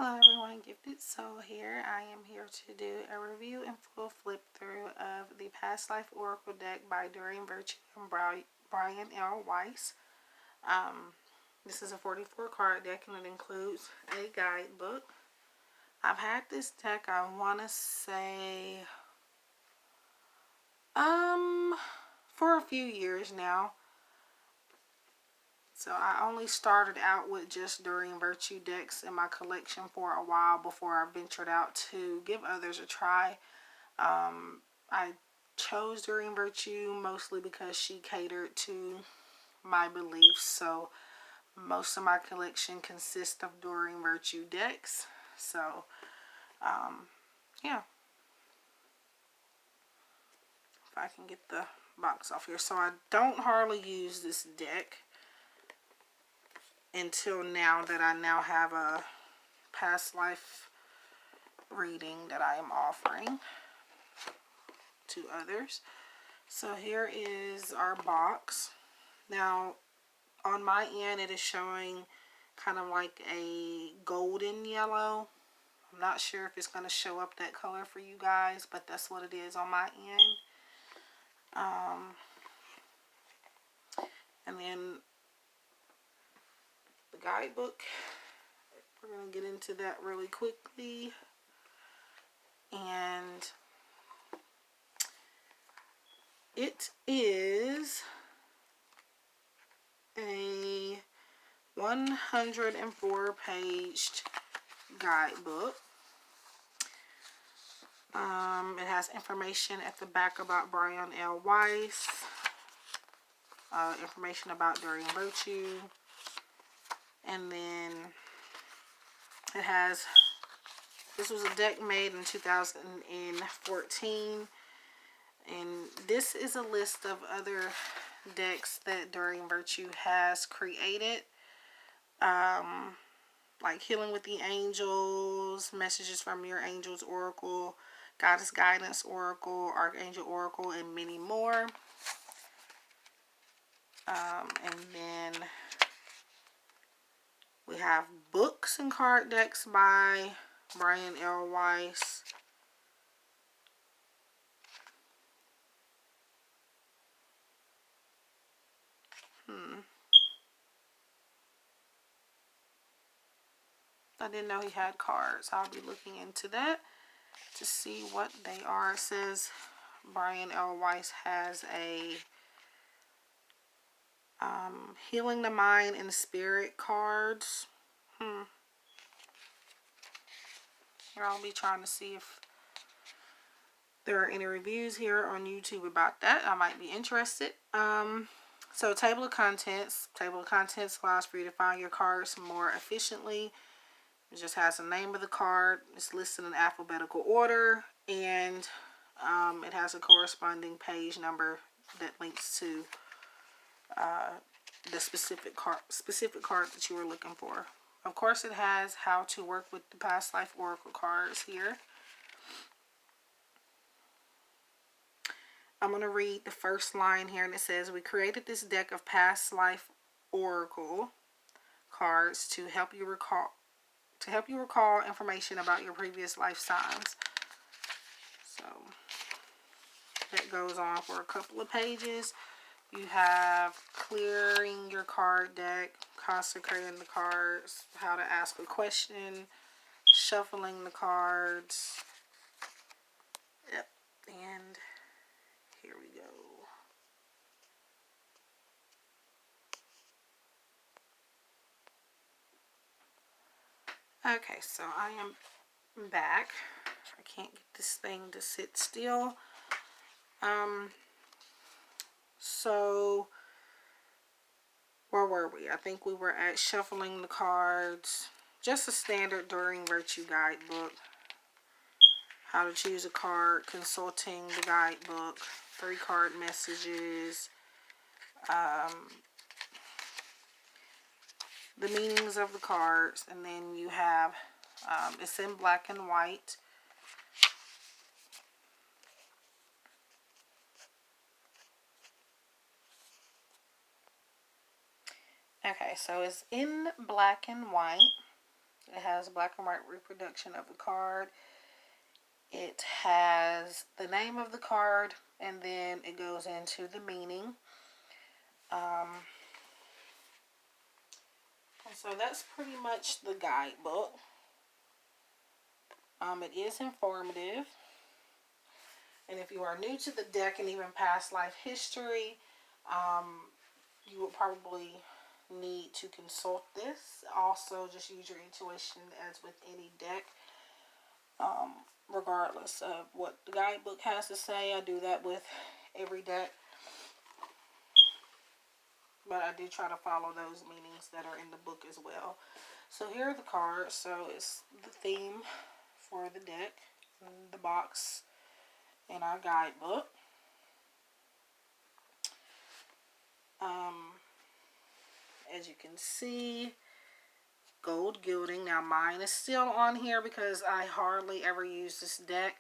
Hello everyone, Gifted Soul here. I am here to do a review and full flip through of the Past Life Oracle deck by Doreen Virtue Brian L. Weiss. This is a 44 card deck and it includes a guidebook. I've had this deck, I want to say, for a few years now. So I only started out with just Doreen Virtue decks in my collection for a while before I ventured out to give others a try. I chose Doreen Virtue mostly because she catered to my beliefs. So most of my collection consists of Doreen Virtue decks. So, yeah. If I can get the box off here. So I don't hardly use this deck until now that I now have a past life reading that I am offering to others. So here is our box. Now on my end it is showing kind of like a golden yellow. I'm not sure if it's going to show up that color for you guys, but that's what it is on my end. And then the guidebook, we're going to get into that really quickly. And it is a 104-page guidebook. It has information at the back about Brian L. Weiss, information about Doreen Virtue, and then it has, this was a deck made in 2014, and this is a list of other decks that Doreen Virtue has created, like Healing with the Angels, Messages from Your Angels Oracle, Goddess Guidance Oracle, Archangel Oracle, and many more. And then we have books and card decks by Brian L. Weiss. I didn't know he had cards. I'll be looking into that to see what they are. It says Brian L. Weiss has a Healing the Mind and Spirit cards. Here, I'll be trying to see if there are any reviews here on YouTube about that. I might be interested. So table of contents. Table of contents allows for you to find your cards more efficiently. It just has the name of the card. It's listed in alphabetical order, and it has a corresponding page number that links to the specific card that you were looking for. Of course, it has how to work with the past life oracle cards here. I'm going to read the first line here, and it says, "We created this deck of past life oracle cards to help you recall information about your previous life signs." So that goes on for a couple of pages. You have clearing your card deck, consecrating the cards, how to ask a question, shuffling the cards. Yep, and here we go. Okay, so I am back. I can't get this thing to sit still. So where were we? I think we were at shuffling the cards. Just a standard Doreen Virtue guidebook. How to choose a card, consulting the guidebook, 3 card messages, the meanings of the cards, and then you have, it's in black and white. Okay, so it's in black and white. It has a black and white reproduction of the card. It has the name of the card, and then it goes into the meaning. And so that's pretty much the guidebook. It is informative. And if you are new to the deck and even past life history, you will probably need to consult this. Also, just use your intuition as with any deck. Regardless of what the guidebook has to say, I do that with every deck. But I do try to follow those meanings that are in the book as well. So here are the cards. So it's the theme for the deck, the box, and our guidebook. As you can see, gold gilding. Now mine is still on here because I hardly ever use this deck.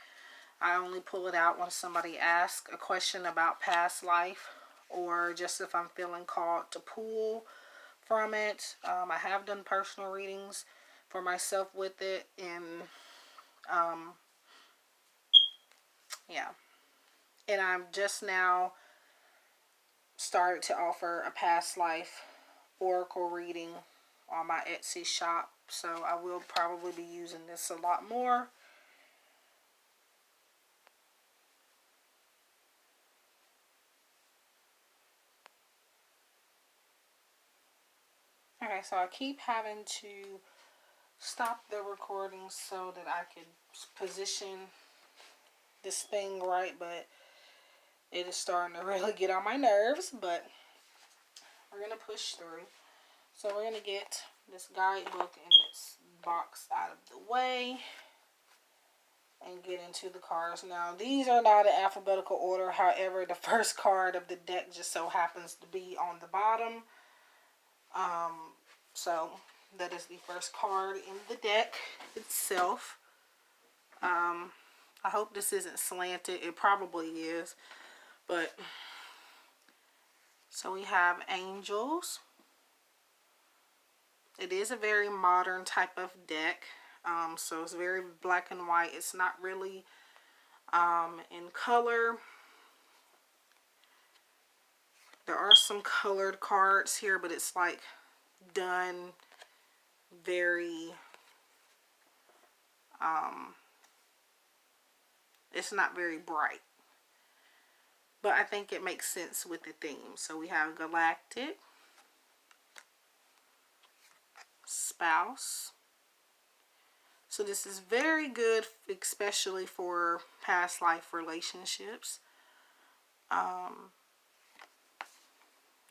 I only pull it out when somebody asks a question about past life, or just if I'm feeling called to pull from it. I have done personal readings for myself with it, and yeah. And I'm just now started to offer a past life oracle reading on my Etsy shop, so I will probably be using this a lot more. Okay, so I keep having to stop the recording so that I can position this thing right, but it is starting to really get on my nerves, but we're going to push through. So we're going to get this guidebook and this box out of the way and get into the cards. Now, these are not in alphabetical order. However, the first card of the deck just so happens to be on the bottom. So that is the first card in the deck itself. I hope this isn't slanted. It probably is. But, so we have angels. It is a very modern type of deck. So it's very black and white. It's not really in color. There are some colored cards here, but it's like done very, it's not very bright. But I think it makes sense with the theme. So we have galactic, spouse. So this is very good, especially for past life relationships.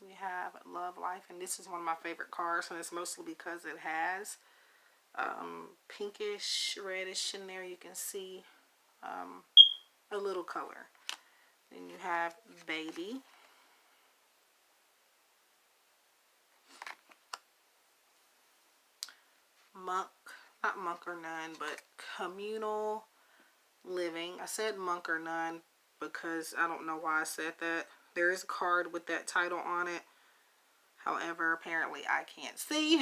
We have love life, and this is one of my favorite cards, and it's mostly because it has pinkish, reddish in there. You can see a little color. Then you have baby. Monk, not monk or nun, but communal living. I said monk or nun because I don't know why I said that. There is a card with that title on it. However, apparently I can't see.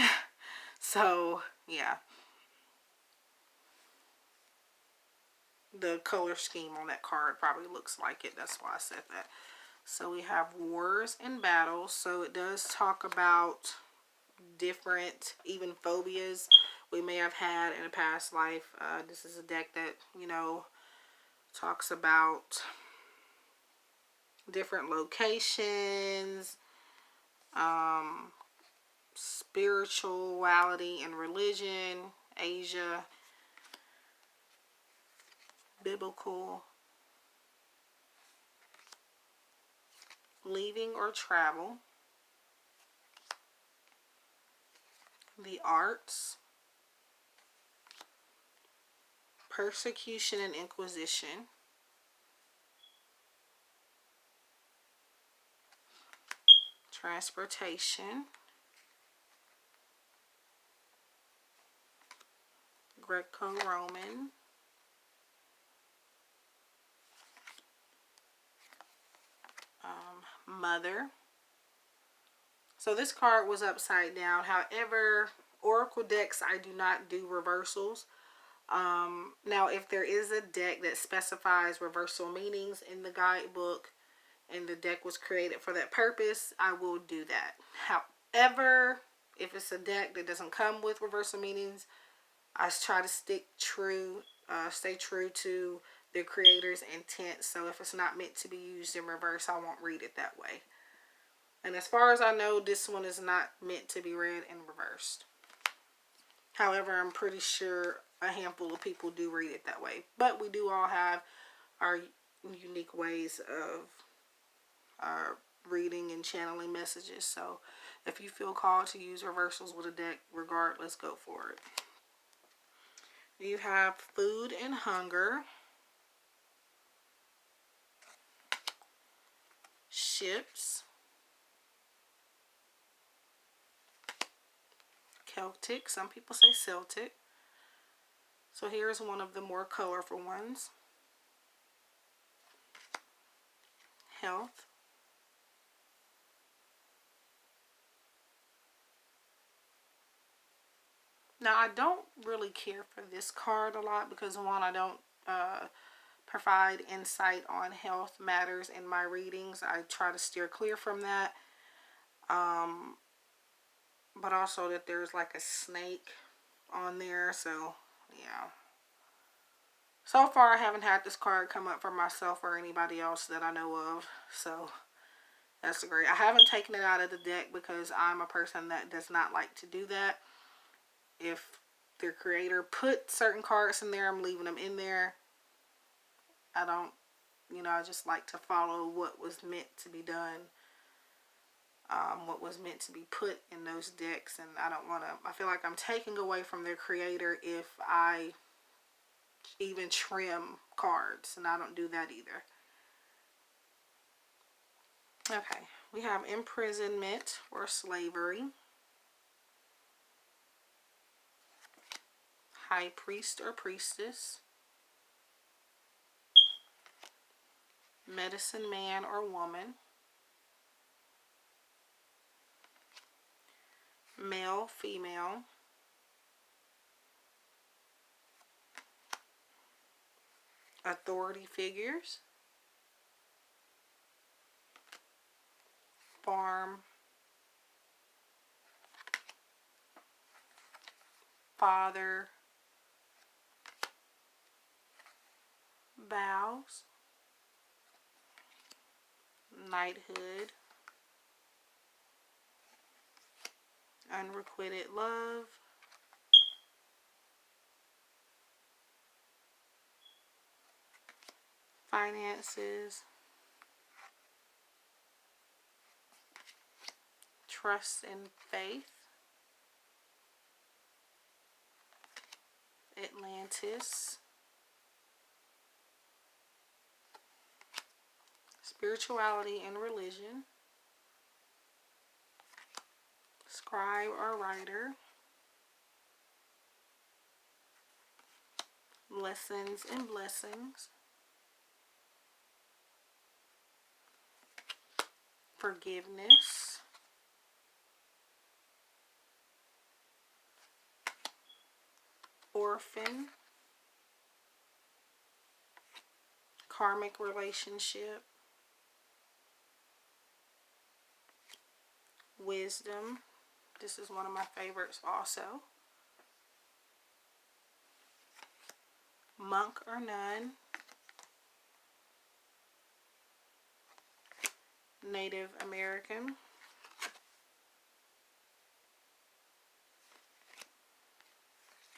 So, yeah. The color scheme on that card probably looks like it. That's why I said that. So we have wars and battles. So it does talk about different, even phobias we may have had in a past life. This is a deck that, you know, talks about different locations, spirituality and religion, Asia, biblical, leaving or travel, the arts, persecution and inquisition, transportation, Greco-Roman, mother. So this card was upside down. However, Oracle decks, I do not do reversals. Now, if there is a deck that specifies reversal meanings in the guidebook and the deck was created for that purpose, I will do that. However, if it's a deck that doesn't come with reversal meanings, I try to stay true to the creator's intent. So if it's not meant to be used in reverse, I won't read it that way. And as far as I know, this one is not meant to be read in reversed. However, I'm pretty sure a handful of people do read it that way. But we do all have our unique ways of reading and channeling messages. So if you feel called to use reversals with a deck, regardless, go for it. You have food and hunger, ships, Celtic. Some people say Celtic. So here's one of the more colorful ones. Health. Now, I don't really care for this card a lot because, one, I don't provide insight on health matters in my readings. I try to steer clear from that. But also that there's like a snake on there. So, yeah. So far, I haven't had this card come up for myself or anybody else that I know of. So, that's great. I haven't taken it out of the deck because I'm a person that does not like to do that. If their creator put certain cards in there, I'm leaving them in there. I don't, I just like to follow what was meant to be done. What was meant to be put in those decks. And I feel like I'm taking away from their creator if I even trim cards. And I don't do that either. Okay, we have imprisonment or slavery. High priest or priestess. Medicine man or woman. Male, female. Authority figures. Farm. Father. Vows. Knighthood. Unrequited love. Finances. Trust and faith. Atlantis. Spirituality and religion. Scribe or writer. Lessons and blessings. Forgiveness. Orphan. Karmic relationship. Wisdom. This is one of my favorites also. Monk or nun. Native American.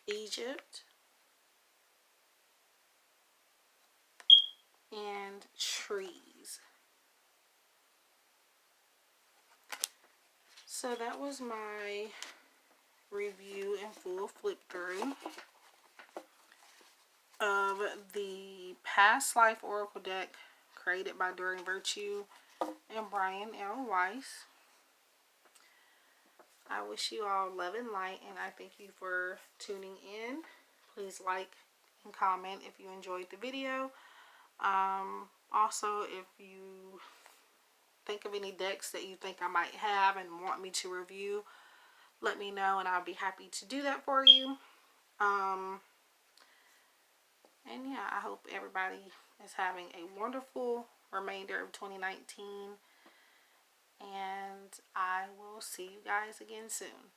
Egypt. And trees. So that was my review and full flip through of the Past Life Oracle deck created by Doreen Virtue and Brian L. Weiss. I wish you all love and light, and I thank you for tuning in. Please like and comment if you enjoyed the video. Also, if you think of any decks that you think I might have and want me to review, let me know and I'll be happy to do that for you. And yeah, I hope everybody is having a wonderful remainder of 2019. And I will see you guys again soon.